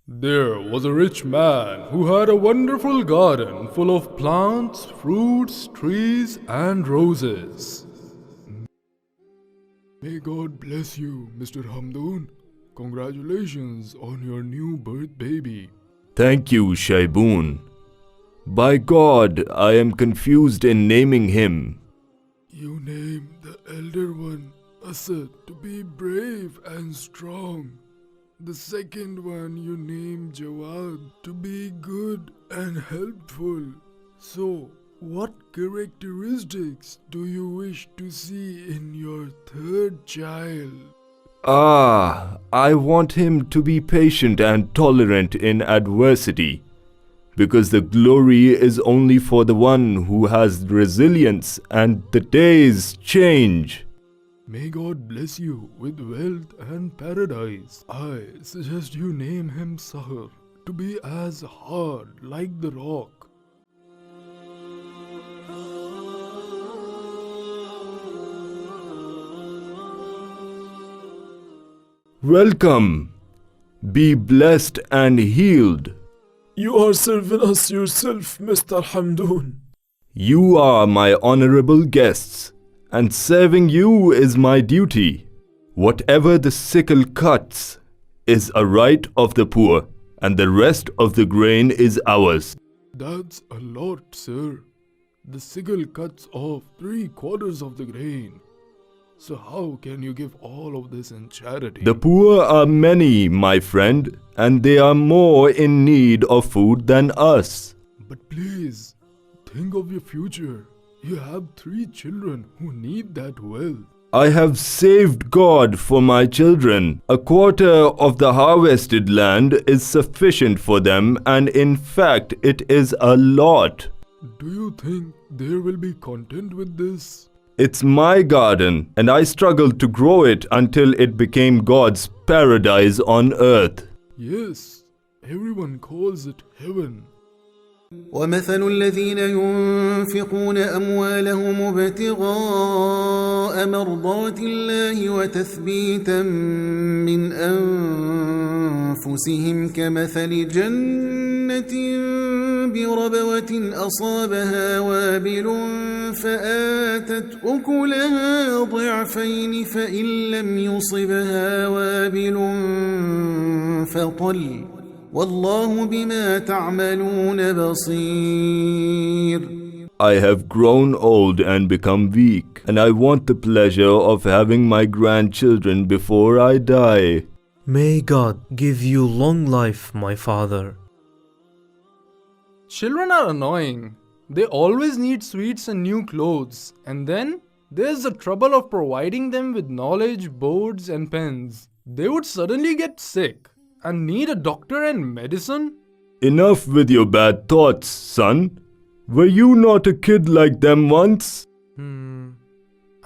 There was a rich man who had a wonderful garden full of plants, fruits, trees, and roses. May God bless you, Mr. Hamdoon. Congratulations on your new birth baby. Thank you, Shaiboon. By God, I am confused in naming him. You named the elder one, Asad, to be brave and strong. The second one you named Jawad to be good and helpful. So, what characteristics do you wish to see in your third child? I want him to be patient and tolerant in adversity, because the glory is only for the one who has resilience and the days change. May God bless you with wealth and paradise. I suggest you name him Sahar to be as hard like the rock. Welcome. Be blessed and healed. You are serving us yourself, Mr. Hamdoon. You are my honorable guests, and serving you is my duty. Whatever the sickle cuts is a right of the poor, and the rest of the grain is ours. That's a lot, sir. The sickle cuts off 3/4 of the grain. So how can you give all of this in charity? The poor are many, my friend, and they are more in need of food than us. But please, think of your future. You have 3 children who need that wealth. I have saved God for my children. 1/4 of the harvested land is sufficient for them, and in fact, it is a lot. Do you think they will be content with this? It's my garden, and I struggled to grow it until it became God's paradise on earth. Yes, everyone calls it heaven. ومثل الذين ينفقون أموالهم ابتغاء مرضات الله وتثبيتا من أنفسهم كمثل جنة بربوة أصابها وابل فآتت أكلها ضعفين فإن لم يصبها وابل فطل والله بما تعملون بصير. I have grown old and become weak, and I want the pleasure of having my grandchildren before I die. May God give you long life, my father. Children are annoying. They always need sweets and new clothes. And then there's the trouble of providing them with knowledge, boards, and pens. They would suddenly get sick and need a doctor and medicine. Enough with your bad thoughts, son. Were you not a kid like them once?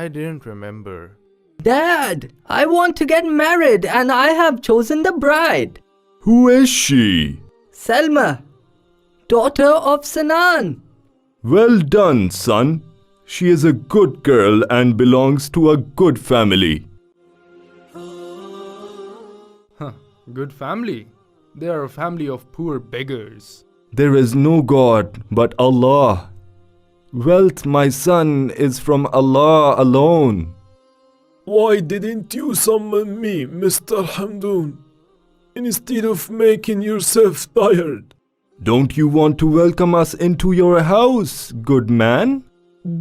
I didn't remember. Dad, I want to get married and I have chosen the bride. Who is she? Selma, daughter of Sanan. Well done, son. She is a good girl and belongs to a good family. Good family. They are a family of poor beggars. There is no God but Allah. Wealth, my son, is from Allah alone. Why didn't you summon me, Mr. Hamdoon, instead of making yourself tired? Don't you want to welcome us into your house, good man?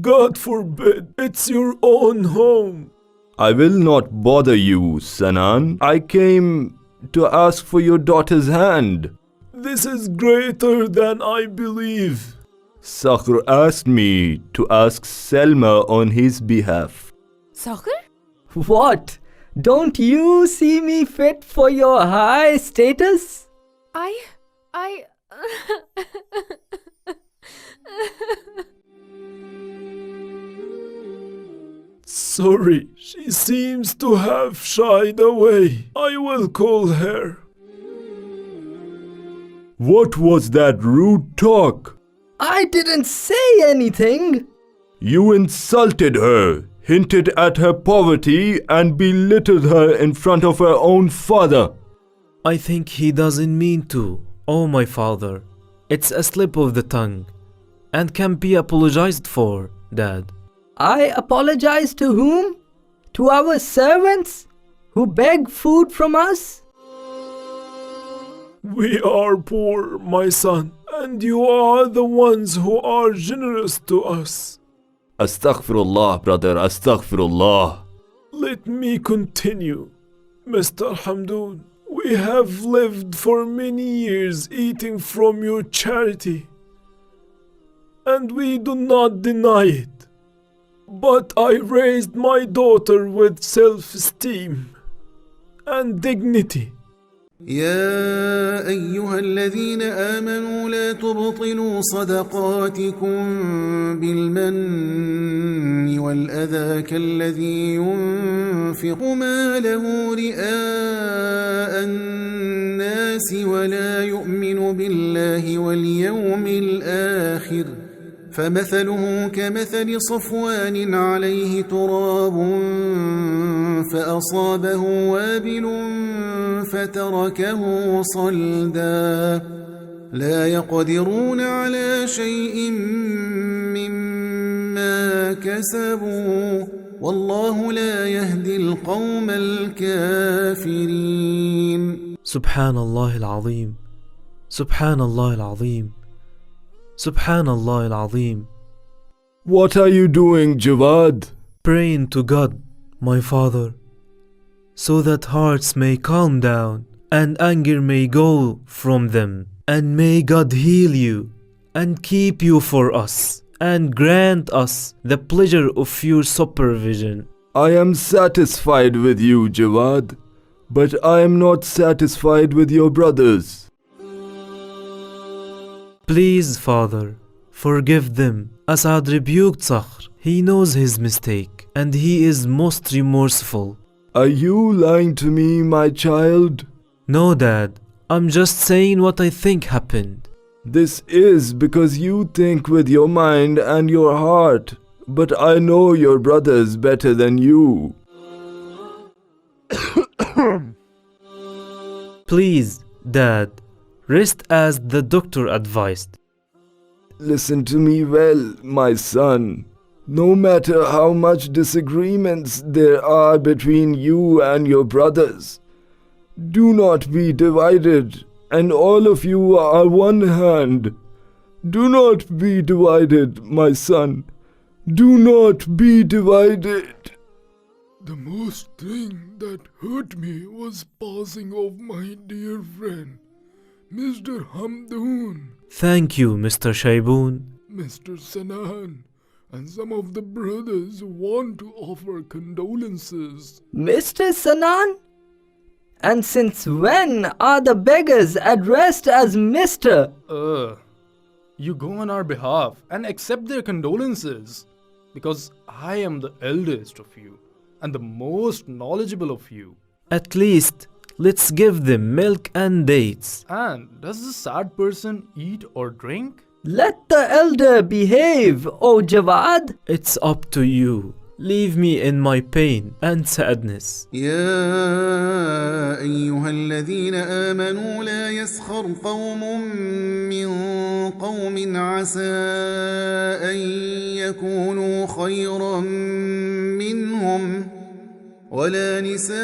God forbid, it's your own home. I will not bother you, Sanan. I came to ask for your daughter's hand. This is greater than I believe. Sakhr asked me to ask Selma on his behalf. Sahir? What? Don't you see me fit for your high status? I... Sorry, she seems to have shied away. I will call her. What was that rude talk? I didn't say anything. You insulted her, hinted at her poverty, and belittled her in front of her own father. I think he doesn't mean to, oh my father. It's a slip of the tongue and can be apologized for, Dad. I apologize to whom? To our servants who beg food from us? We are poor, my son, and you are the ones who are generous to us. Astaghfirullah, brother, astaghfirullah. Let me continue. Mr. Hamdoon, we have lived for many years eating from your charity, and we do not deny it. But I raised my daughter with self-esteem and dignity. يا أيها الذين آمنوا لا تبطلوا صدقاتكم بالمن والأذى كالذي ينفق ماله رئاء الناس ولا يؤمن بالله واليوم الآخر فمثله كمثل صفوان عليه تراب فأصابه وابل فتركه صلدا لا يقدرون على شيء مما كسبوا والله لا يهدي القوم الكافرين. Subhanallah al-Azim. Subhanallah al-Azim. Subhanallah al-Azim. What are you doing, Jawad? Praying to God, my father, so that hearts may calm down and anger may go from them, and may God heal you and keep you for us and grant us the pleasure of your supervision. I am satisfied with you, Jawad, but I am not satisfied with your brothers. Please, Father, forgive them. Asad rebuked Sakhr. He knows his mistake and he is most remorseful. Are you lying to me, my child? No, Dad. I'm just saying what I think happened. This is because you think with your mind and your heart, but I know your brothers better than you. Please, Dad, rest as the doctor advised. Listen to me well, my son. No matter how much disagreements there are between you and your brothers, do not be divided, and all of you are one hand. Do not be divided, my son. Do not be divided. The most thing that hurt me was passing of my dear friend, Mr. Hamdoon, Thank you, Mr. Shaiboon. Mr. Sanan, and some of the brothers want to offer condolences. Mr. Sanan? And since when are the beggars addressed as Mr.? You go on our behalf and accept their condolences, because I am the eldest of you and the most knowledgeable of you. At least, let's give them milk and dates. And does the sad person eat or drink? Let the elder behave, O Jawad. It's up to you. Leave me in my pain and sadness. يا أيها الذين آمنوا لا يسخر قوم من قوم عسى أن يكونوا خيرا منهم ولا نساء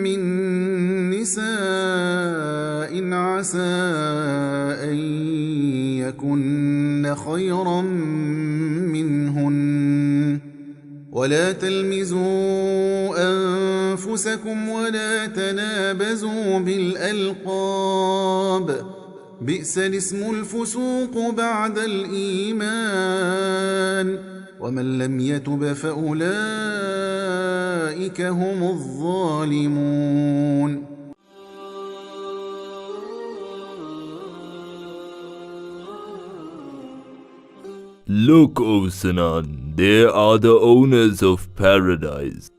من نساء عسى أن يكن خيرا منهن ولا تلمزوا أنفسكم ولا تنابزوا بالألقاب بئس الاسم الفسوق بعد الإيمان ومن لم يتب فأولئك هم الظالمون. Look, O Sanan, they are the owners of paradise.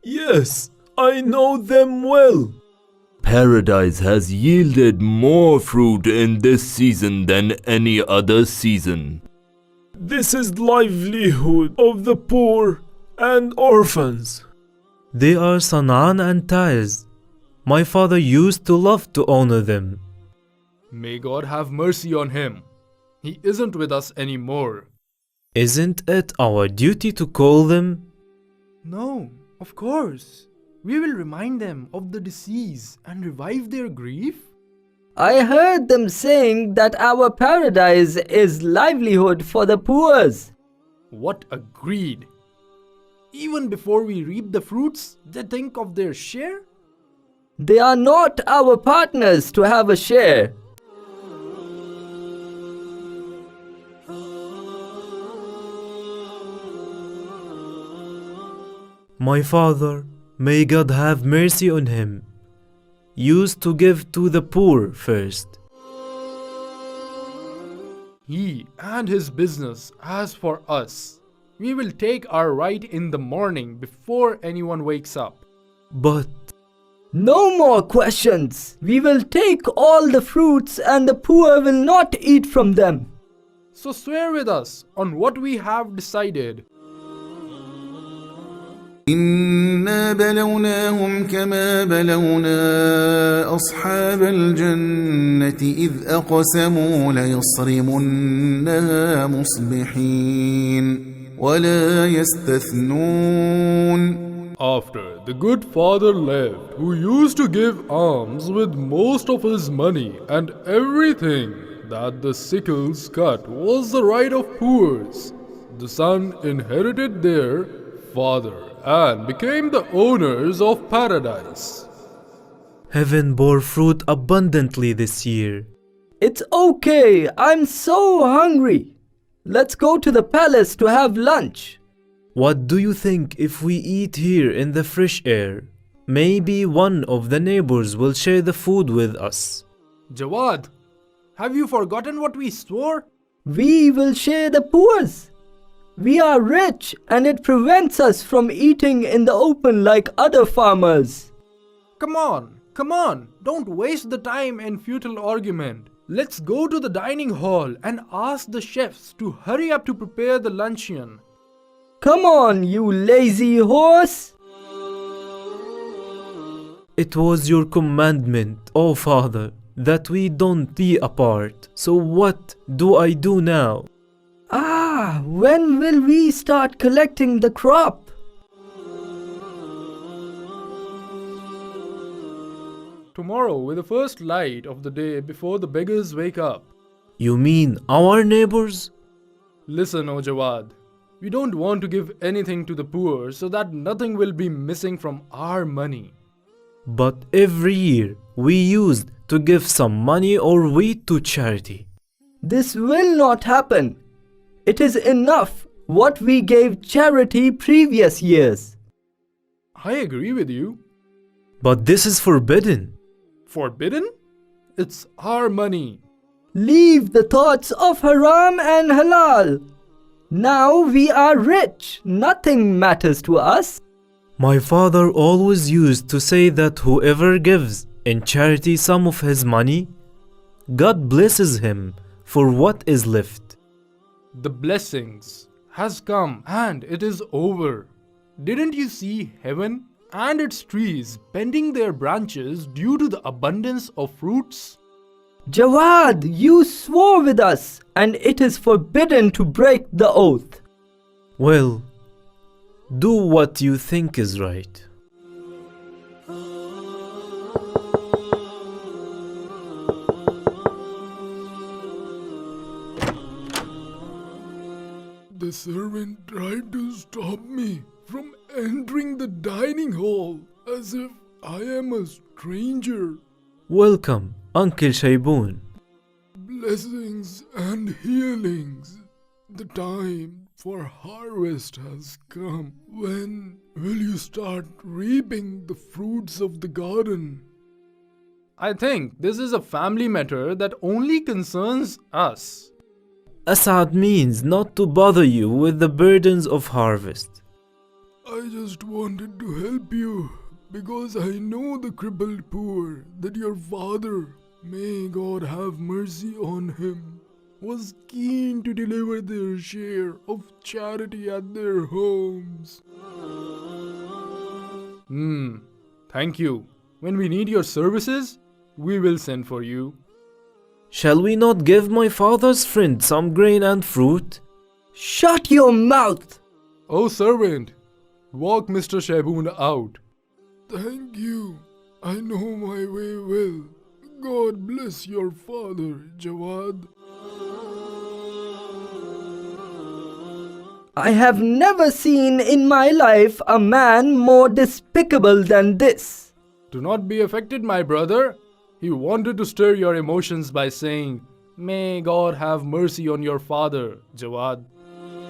Yes, I know them well. Paradise has yielded more fruit in this season than any other season. This is livelihood of the poor and orphans. They are Sanan and Taiz. My father used to love to honor them. May God have mercy on him. He isn't with us anymore. Isn't it our duty to call them? No, of course. We will remind them of the deceased and revive their grief. I heard them saying that our paradise is livelihood for the poor. What a greed! Even before we reap the fruits, they think of their share? They are not our partners to have a share. My father, may God have mercy on him, used to give to the poor first. He and his business, as for us, we will take our right in the morning before anyone wakes up. But No more questions. We will take all the fruits and the poor will not eat from them. So swear with us on what we have decided. إنا بلوناهم كما بلونا أصحاب الجنة إذ أقسموا ليصرمنها مصبحين ولا يستثنون. After the good father left, who used to give alms with most of his money, and everything that the sickles cut was the right of poors, the son inherited their father and became the owners of paradise. heaven bore fruit abundantly this year. It's okay. I'm so hungry. Let's go to the palace to have lunch. What do you think if we eat here in the fresh air? Maybe one of the neighbors will share the food with us. Jawad, have you forgotten what we swore? We will share the poor's. We are rich and it prevents us from eating in the open like other farmers. Come on, don't waste the time in futile argument. Let's go to the dining hall and ask the chefs to hurry up to prepare the luncheon. Come on, you lazy horse. It was your commandment, O Father, that we don't be apart. So what do I do now? When will we start collecting the crop? Tomorrow, with the first light of the day before the beggars wake up. You mean our neighbors? Listen, O Jawad, we don't want to give anything to the poor so that nothing will be missing from our money. But every year we used to give some money or wheat to charity. This will not happen. It is enough what we gave charity previous years. I agree with you. But this is forbidden. Forbidden? It's our money. Leave the thoughts of haram and halal. Now we are rich. Nothing matters to us. My father always used to say that whoever gives in charity some of his money, God blesses him for what is left. The blessings has come and it is over. Didn't you see heaven and its trees bending their branches due to the abundance of fruits? Jawad, you swore with us and it is forbidden to break the oath. Well, do what you think is right. The servant tried to stop me from entering the dining hall as if I am a stranger. Welcome, Uncle Shayboon. Blessings and healings. The time for harvest has come. When will you start reaping the fruits of the garden? I think this is a family matter that only concerns us. Asad means not to bother you with the burdens of harvest. I just wanted to help you because I know the crippled poor that your father, may God have mercy on him, was keen to deliver their share of charity at their homes. Thank you. When we need your services, we will send for you. Shall we not give my father's friend some grain and fruit? Shut your mouth! Oh servant, walk Mr. Shehbun out. Thank you. I know my way well. God bless your father, Jawad. I have never seen in my life a man more despicable than this. Do not be affected, my brother. He wanted to stir your emotions by saying, "May God have mercy on your father, Jawad."